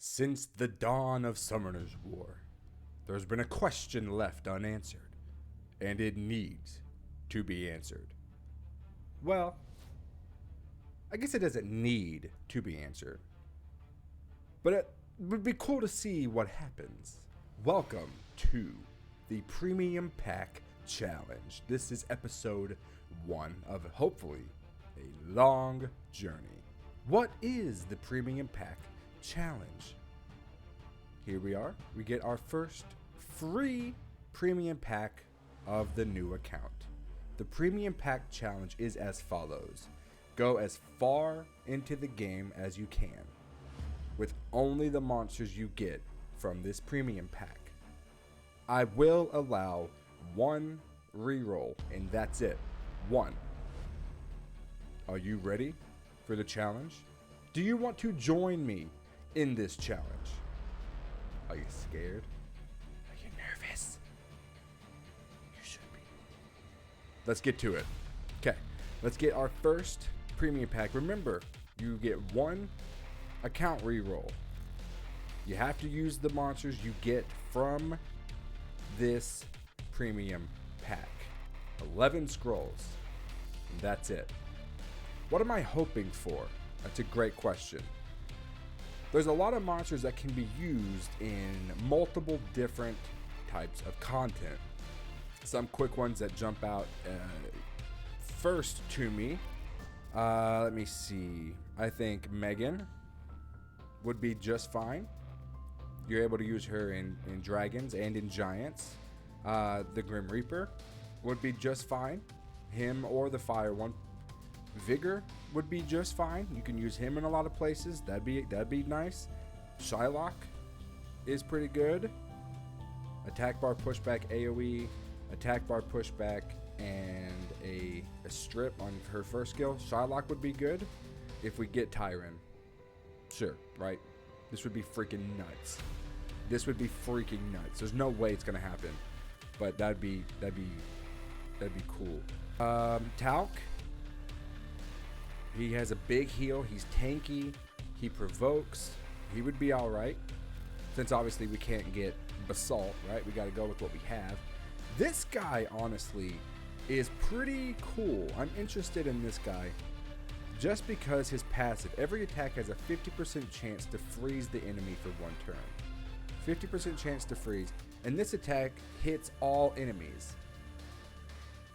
Since the dawn of Summoner's War, there's been a question left unanswered, and it needs to be answered. Well, I guess it doesn't need to be answered, but it would be cool to see what happens. Welcome to the Premium Pack Challenge. This is episode 1 of hopefully a long journey. What is the Premium Pack Challenge? Here we are. We get our first free Premium Pack of the new account. The Premium Pack Challenge is as follows. Go as far into the game as you can with only the monsters you get from this Premium Pack. I will allow one reroll, and that's it. One. Are you ready for the challenge? Do you want to join me in this challenge? Are you scared? Are you nervous? You should be. Let's get to it. Okay, let's get our first Premium Pack. Remember, you get one account reroll. You have to use the monsters you get from this Premium Pack. 11 scrolls. And that's it. What am I hoping for? That's a great question. There's a lot of monsters that can be used in multiple different types of content. Some quick ones that jump out first to me. Let me see. I think Megan would be just fine. You're able to use her in dragons and in giants. The Grim Reaper would be just fine. Him or the fire one. Vigor would be just fine. You can use him in a lot of places. That'd be nice. Shylock is pretty good. Attack bar pushback AoE, attack bar pushback, and a strip on her first skill. Shylock would be good if we get Tyron. Sure, right? This would be freaking nuts. This would be freaking nuts. There's no way it's gonna happen, but that'd be cool. Talc. He has a big heal. He's tanky. He provokes. He would be all right. Since obviously we can't get Basalt, right? We got to go with what we have. This guy, honestly, is pretty cool. I'm interested in this guy just because his passive. Every attack has a 50% chance to freeze the enemy for one turn. 50% chance to freeze. And this attack hits all enemies.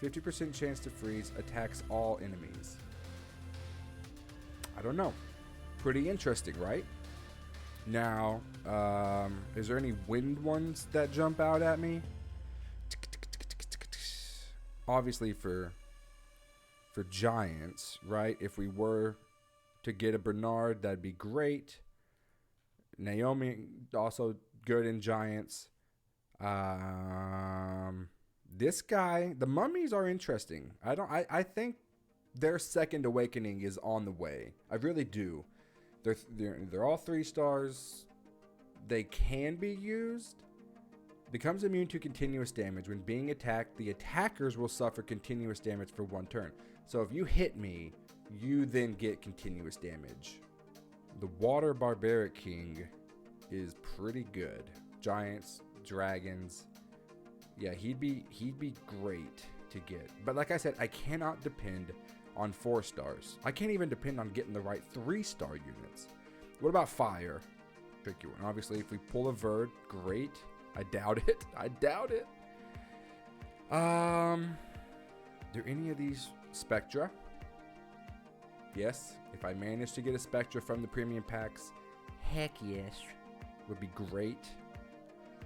50% chance to freeze attacks all enemies. I don't know. Pretty interesting, right? Now, is there any wind ones that jump out at me? Obviously for giants, right? If we were to get a Bernard, that'd be great. Naomi also good in giants. This guy, the mummies are interesting. I think their second awakening is on the way. I really do. They're all 3 stars. They can be used. Becomes immune to continuous damage. When being attacked, the attackers will suffer continuous damage for 1 turn. So if you hit me, you then get continuous damage. The Water Barbaric King is pretty good. Giants, dragons. Yeah, he'd be great to get. But like I said, I cannot depend on 4 stars. I can't even depend on getting the right 3-star units. What about fire? Tricky one. Obviously, if we pull a Verd, great. I doubt it. I doubt it. Are there any of these Spectra? Yes. If I manage to get a Spectra from the premium packs, heck yes. Would be great.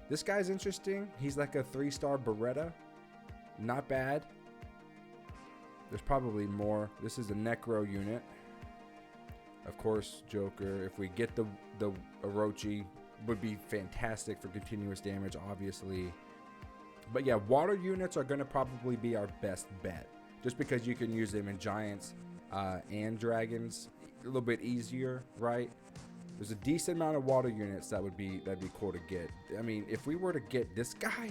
This guy's interesting. He's like a 3-star Beretta. Not bad. There's probably more. This is a Necro unit. Of course, Joker. If we get the Orochi, would be fantastic for continuous damage, obviously. But yeah, water units are going to probably be our best bet. Just because you can use them in giants and dragons. A little bit easier, right? There's a decent amount of water units that'd be cool to get. I mean, if we were to get this guy,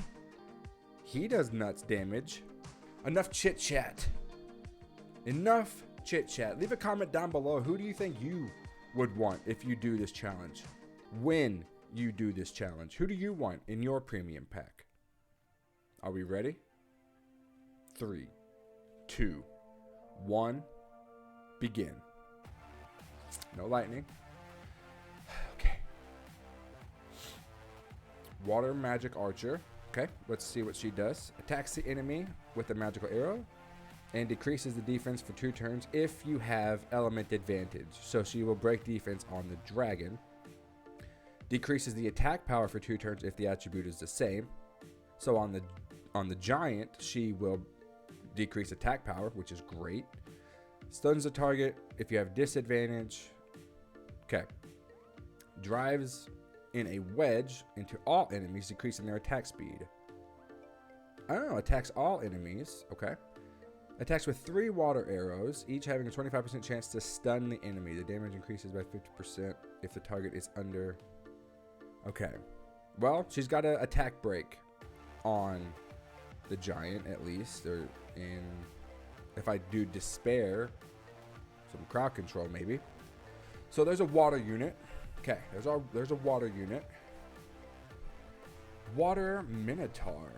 he does nuts damage. Enough chit chat. Enough chit chat. Leave a comment down below. Who do you think you would want if you do this challenge? when you do this challenge. Who do you want in your premium pack? Are we ready? 3, 2, 1, begin. No lightning. Okay. Water magic archer. Okay, let's see what she does. Attacks the enemy with a magical arrow and decreases the defense for 2 turns if you have element advantage. So she will break defense on the dragon. Decreases the attack power for 2 turns if the attribute is the same. So on the giant, she will decrease attack power, which is great. Stuns the target if you have disadvantage. Okay. Drives in a wedge into all enemies, decreasing their attack speed. Oh, attacks all enemies. Okay. Attacks with 3 water arrows, each having a 25% chance to stun the enemy. The damage increases by 50% if the target is under. Okay. Well, she's got an attack break on the giant at least, or in if I do despair, some crowd control maybe. So there's a water unit. Okay, there's a water unit. Water Minotaur.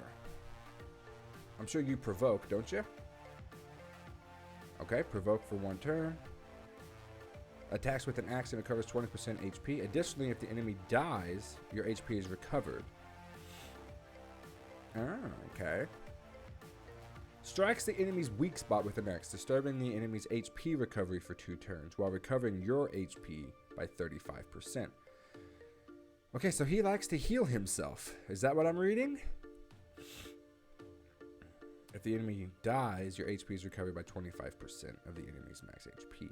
I'm sure you provoke, don't you? Okay, provoke for 1 turn. Attacks with an axe and recovers 20% HP. Additionally, if the enemy dies, your HP is recovered. Okay. Strikes the enemy's weak spot with an axe, disturbing the enemy's HP recovery for 2 turns, while recovering your HP by 35%. Okay, so he likes to heal himself. Is that what I'm reading? If the enemy dies, your HP is recovered by 25% of the enemy's max HP.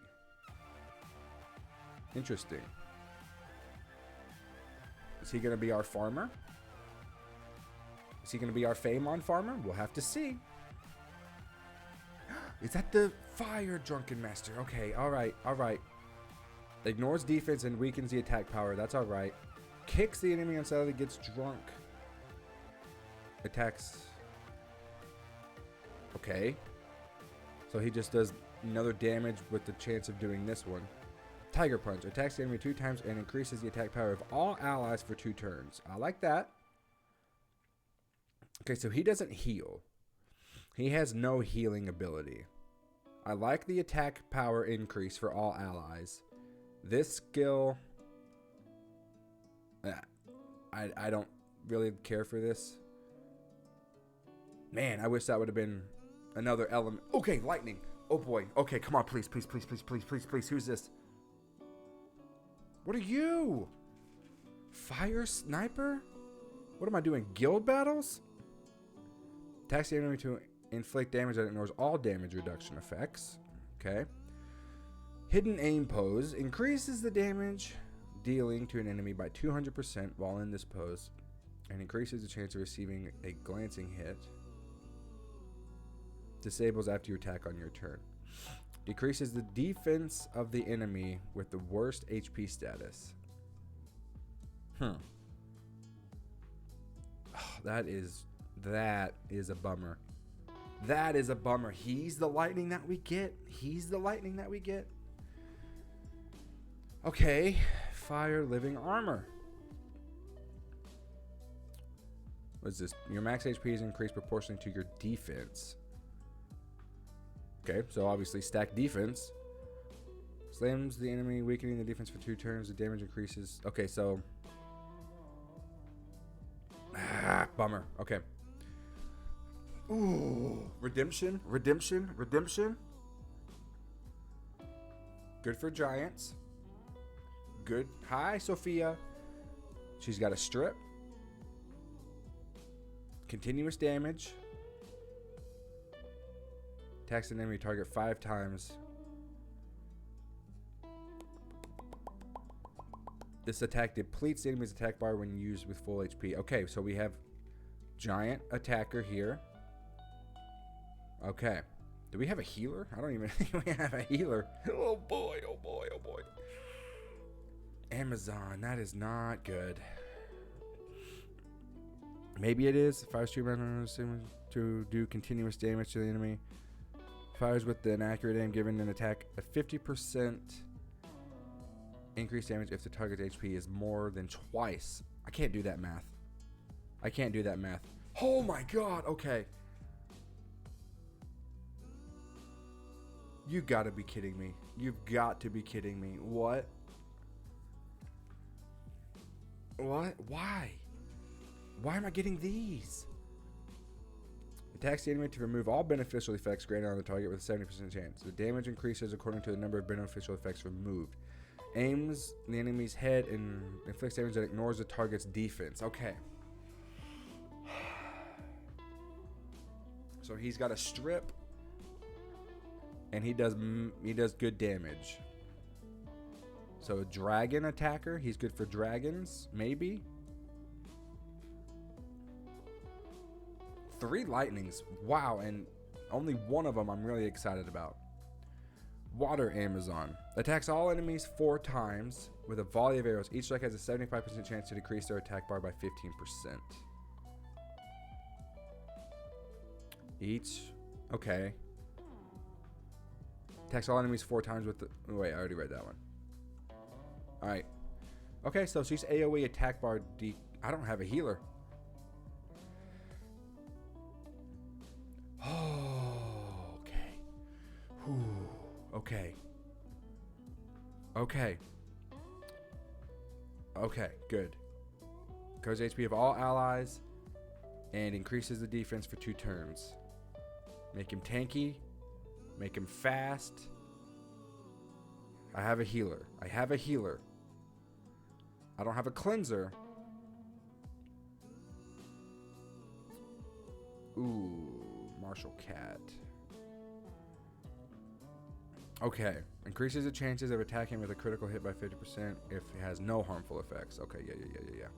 Interesting. Is he going to be our farmer? Is he going to be our Famon farmer? We'll have to see. Is that the fire drunken master? Okay, alright. Ignores defense and weakens the attack power. That's alright. Kicks the enemy until he gets drunk. Attacks. Okay. So he just does another damage with the chance of doing this one. Tiger Punch. Attacks the enemy 2 times and increases the attack power of all allies for 2 turns. I like that. Okay, so he doesn't heal. He has no healing ability. I like the attack power increase for all allies. This skill... I don't really care for this. Man, I wish that would have been another element. Okay, lightning. Oh boy. Okay, come on, please. Who's this? What are you? Fire sniper? What am I doing? Guild battles? Attacks the enemy to inflict damage that ignores all damage reduction effects. Okay. Hidden aim pose increases the damage dealing to an enemy by 200% while in this pose and increases the chance of receiving a glancing hit. Disables after you attack on your turn. Decreases the defense of the enemy with the worst HP status. Oh, that is a bummer. That is a bummer. He's the lightning that we get. Okay. Fire living armor. What is this? Your max HP is increased proportionally to your defense. Okay, so obviously stack defense. Slams the enemy, weakening the defense for 2 turns. The damage increases. Okay, so... bummer. Okay. Ooh. Redemption. Good for giants. Good. Hi, Sophia. She's got a strip. Continuous damage. Attacks an enemy target 5 times. This attack depletes the enemy's attack bar when used with full HP. Okay, so we have giant attacker here. Okay. Do we have a healer? I don't even think we have a healer. Oh boy. Amazon, that is not good. Maybe it is. Fire stream to do continuous damage to the enemy. Fires with an accurate aim, giving an attack a 50% Increase damage if the target's HP is more than twice. I can't do that math. I can't do that math. Oh my god, okay. You gotta be kidding me. You've got to be kidding me. What? What? Why? Why am I getting these? Attacks the enemy to remove all beneficial effects granted on the target with a 70% chance. The damage increases according to the number of beneficial effects removed. Aims the enemy's head and inflicts damage that ignores the target's defense. Okay. So he's got a strip, and he does good damage. So a dragon attacker, he's good for dragons, maybe. 3 lightnings, wow, and only one of them I'm really excited about. Water Amazon attacks all enemies 4 times with a volley of arrows. Each strike has a 75% chance to decrease their attack bar by 15%. Each, okay. Attacks all enemies 4 times with the. Wait, I already read that one. All right. Okay, so she's AOE attack bar. I don't have a healer. Oh, okay. Whew. Okay. Okay. Okay, good. Goes HP of all allies and increases the defense for 2 turns. Make him tanky. Make him fast. I have a healer. I have a healer. I don't have a cleanser. Ooh, Martial Cat. Okay. Increases the chances of attacking with a critical hit by 50% if it has no harmful effects. Okay, yeah.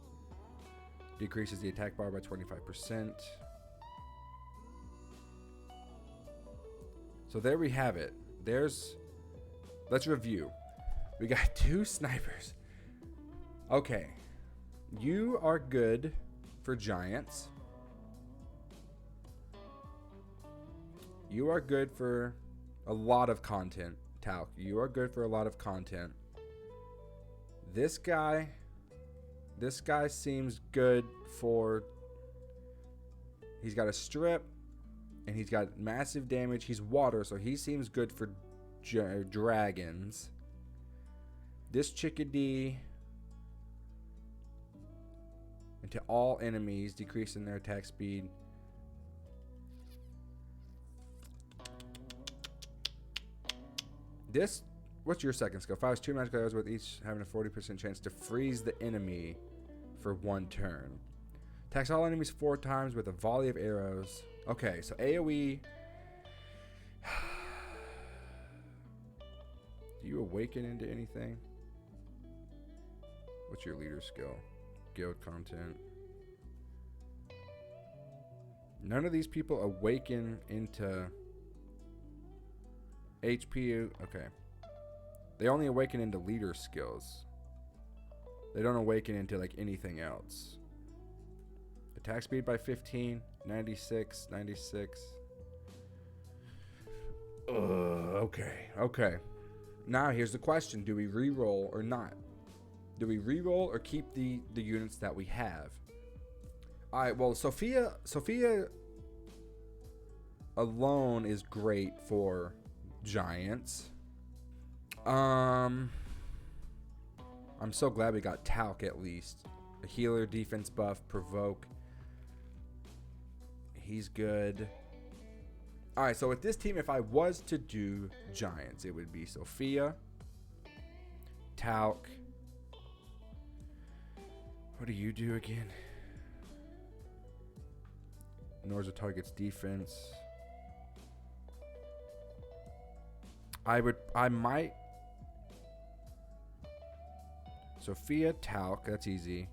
Decreases the attack bar by 25%. So there we have it. Let's review. We got 2 snipers. Okay. You are good for giants. You are good for a lot of content. Talc, you are good for a lot of content. This guy seems good for. He's got a strip, and he's got massive damage. He's water, so he seems good for dragons. This chickadee into all enemies, decreasing their attack speed. This, what's your second skill? Fires 2 magical arrows with each having a 40% chance to freeze the enemy for 1 turn. Attacks all enemies 4 times with a volley of arrows. Okay, so AoE. Do you awaken into anything? What's your leader skill? Guild content. None of these people awaken into HP. Okay. They only awaken into leader skills. They don't awaken into like anything else. Attack speed by 15. 96. Okay. Now here's the question. Do we re-roll or not? Do we re-roll or keep the units that we have? Alright, well, Sophia alone is great for giants. I'm so glad we got Talc at least. A healer, defense buff, provoke. He's good. Alright, so with this team, if I was to do giants, it would be Sophia, Talc. What do you do again? Ignores the target's defense. I might. Sophia, Talc, that's easy.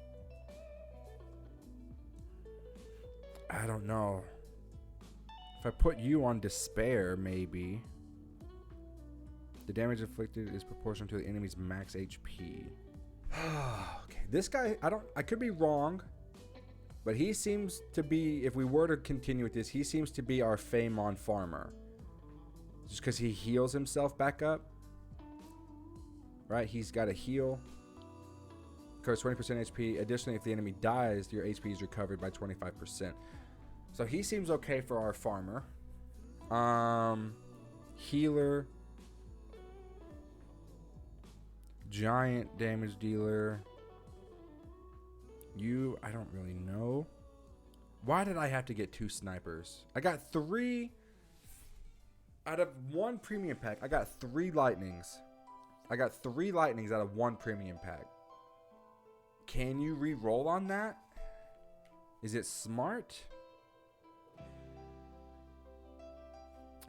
I don't know. If I put you on Despair, maybe. The damage inflicted is proportional to the enemy's max HP. Okay, this guy, I could be wrong, but he seems to be, if we were to continue with this, he seems to be our Feymon farmer. Just because he heals himself back up. right? He's got a heal. Recovers 20% HP. Additionally, if the enemy dies, your HP is recovered by 25%. So he seems okay for our farmer. Healer. Giant damage dealer. I don't really know. Why did I have to get 2 snipers? I got 3 out of 1 premium pack. I got 3 lightnings. I got 3 lightnings out of 1 premium pack. Can you re-roll on that? Is it smart?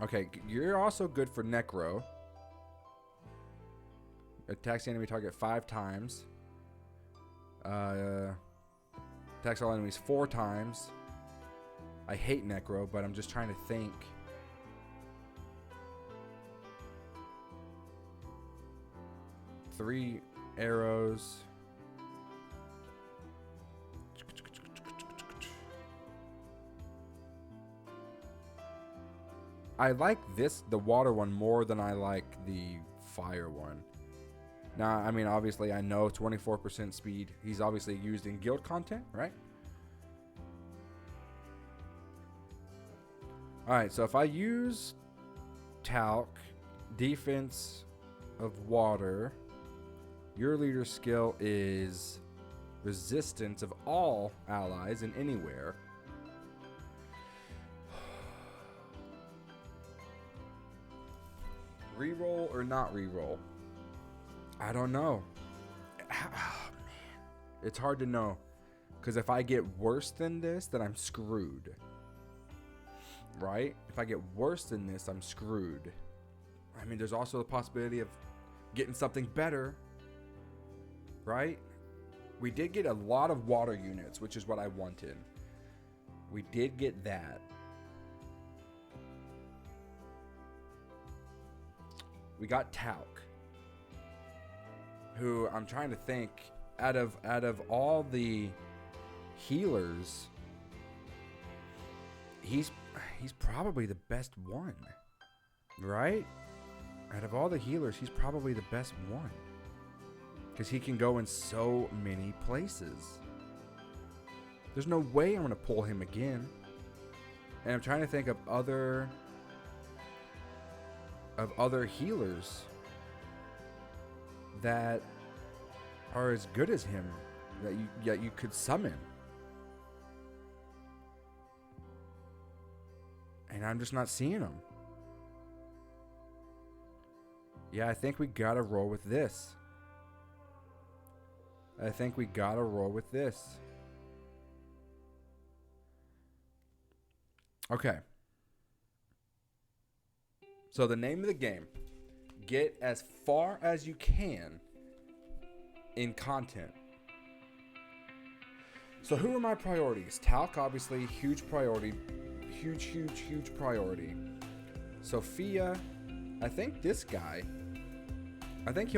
Okay, you're also good for Necro. Attacks the enemy target 5 times. Attacks all enemies 4 times. I hate Necro, but I'm just trying to think. Three arrows. I like the water one more than I like the fire one. Now, I mean, obviously, I know 24% speed. He's obviously used in guild content, right? Alright, so if I use talc, defense of water, your leader skill is resistance of all allies and anywhere. Reroll or not reroll? I don't know. Oh, man. It's hard to know. Because if I get worse than this, then I'm screwed. Right? If I get worse than this, I'm screwed. I mean, there's also the possibility of getting something better. Right? We did get a lot of water units, which is what I wanted. We did get that. We got talc, who I'm trying to think, out of all the healers, he's probably the best one, right? Out of all the healers, he's probably the best one, because he can go in so many places. There's no way I'm gonna pull him again. And I'm trying to think of other healers that are as good as him that you could summon. And I'm just not seeing them. Yeah, I think we gotta roll with this. Okay. So the name of the game, get as far as you can in content. So who are my priorities? Talc, obviously, huge priority. Huge priority. Sophia, I think this guy, I think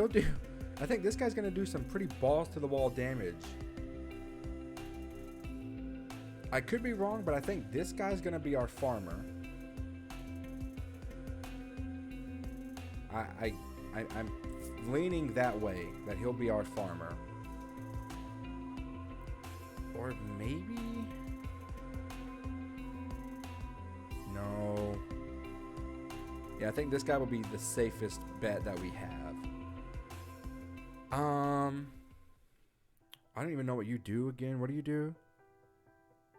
this guy's going to do some pretty balls to the wall damage. I could be wrong, but I think this guy's going to be our farmer. I'm leaning that way, that he'll be our farmer. Or maybe... No. Yeah, I think this guy will be the safest bet that we have. I don't even know what you do again. What do you do?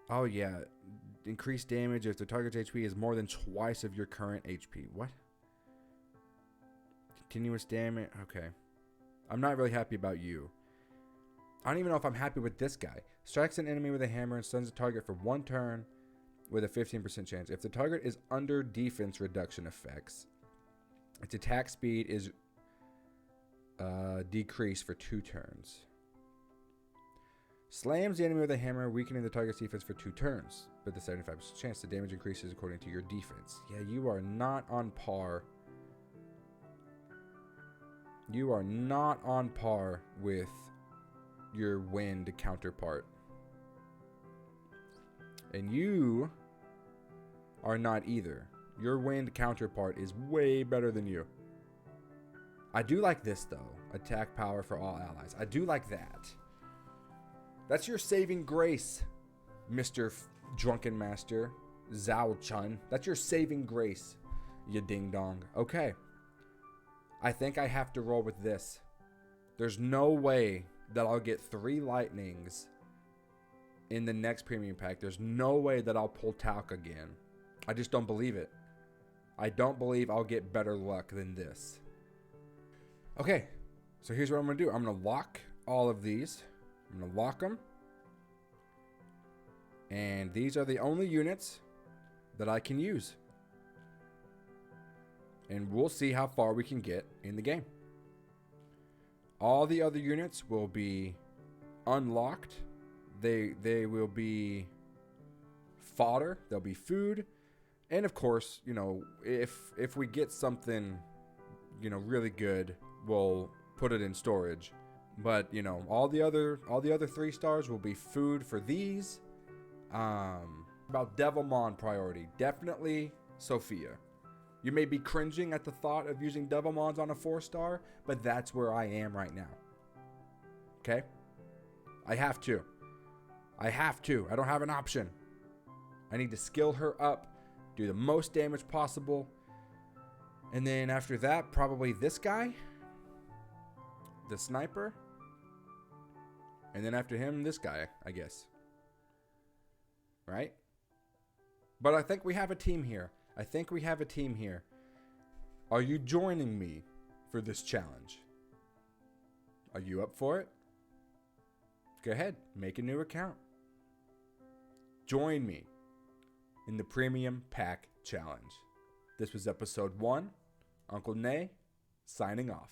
Oh, yeah. Increased damage if the target's HP is more than twice of your current HP. What? Continuous damage. Okay. I'm not really happy about you. I don't even know if I'm happy with this guy. Strikes an enemy with a hammer and stuns the target for 1 turn with a 15% chance. If the target is under defense reduction effects, its attack speed is decreased for 2 turns. Slams the enemy with a hammer, weakening the target's defense for 2 turns. With a 75% chance, the damage increases according to your defense. Yeah, you are not on par. You are not on par with your wind counterpart. And you are not either. Your wind counterpart is way better than you. I do like this, though. Attack power for all allies. I do like that. That's your saving grace, Mr. Drunken Master. Zhao Chun. That's your saving grace, you ding dong. Okay. I think I have to roll with this. There's no way that I'll get 3 lightnings in the next premium pack. There's no way that I'll pull Talc again. I just don't believe it. I don't believe I'll get better luck than this. Okay, so here's what I'm going to do. I'm going to lock all of these. I'm going to lock them. And these are the only units that I can use. And we'll see how far we can get in the game. All the other units will be unlocked. They will be fodder. They'll be food. And of course, you know, if we get something, you know, really good, we'll put it in storage. But, you know, all the other 3 stars will be food for these. About Devilmon priority. Definitely Sophia. You may be cringing at the thought of using Devilmons on a 4-star, but that's where I am right now. Okay? I have to. I don't have an option. I need to skill her up, do the most damage possible. And then after that, probably this guy. The sniper. And then after him, this guy, I guess. Right? But I think we have a team here. Are you joining me for this challenge? Are you up for it? Go ahead, make a new account. Join me in the Premium Pack Challenge. This was episode 1. Uncle Nay, signing off.